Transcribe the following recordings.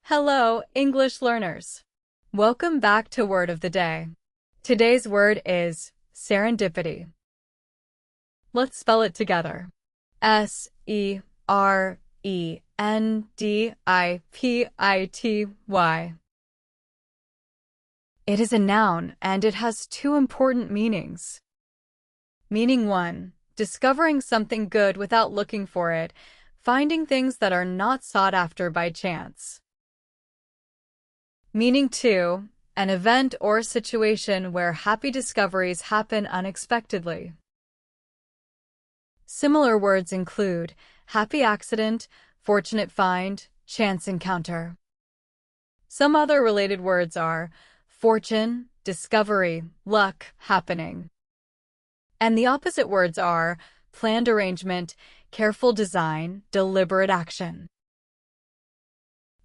Hello, English learners. Welcome back to Word of the Day. Today's word is serendipity. Let's spell it together. S-E-R-E-N-D-I-P-I-T-Y. It is a noun, and it has two important meanings. Meaning 1, discovering something good without looking for it, finding things that are not sought after by chance. Meaning 2, an event or situation where happy discoveries happen unexpectedly. Similar words include happy accident, fortunate find, chance encounter. Some other related words are fortune, discovery, luck, happening. And the opposite words are planned arrangement, careful design, deliberate action.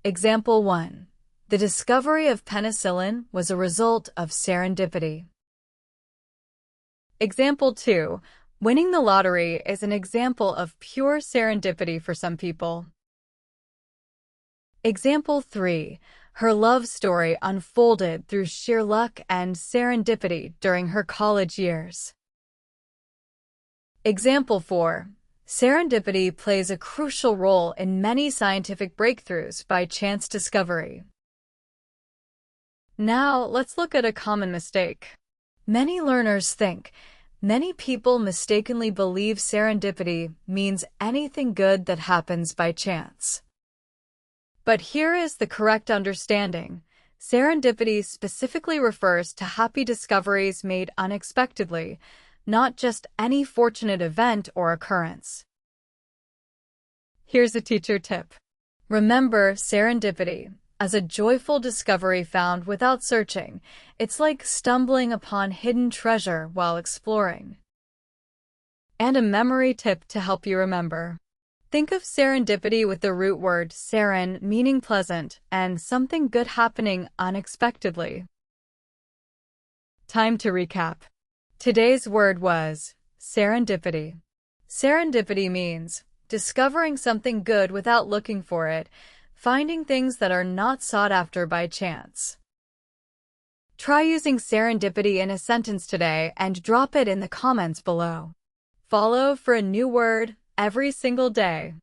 Example 1. The discovery of penicillin was a result of serendipity. Example 2. Winning the lottery is an example of pure serendipity for some people. Example 3. Her love story unfolded through sheer luck and serendipity during her college years. Example 4. Serendipity plays a crucial role in many scientific breakthroughs by chance discovery. Now, let's look at a common mistake. Many learners think, many people mistakenly believe serendipity means anything good that happens by chance. But here is the correct understanding. Serendipity specifically refers to happy discoveries made unexpectedly, not just any fortunate event or occurrence. Here's a teacher tip. Remember serendipity as a joyful discovery found without searching. It's like stumbling upon hidden treasure while exploring. And a memory tip to help you remember. Think of serendipity with the root word ser-uhn, meaning pleasant, and something good happening unexpectedly. Time to recap. Today's word was serendipity. Serendipity means discovering something good without looking for it, finding things that are not sought after by chance. Try using serendipity in a sentence today and drop it in the comments below. Follow for a new word every single day.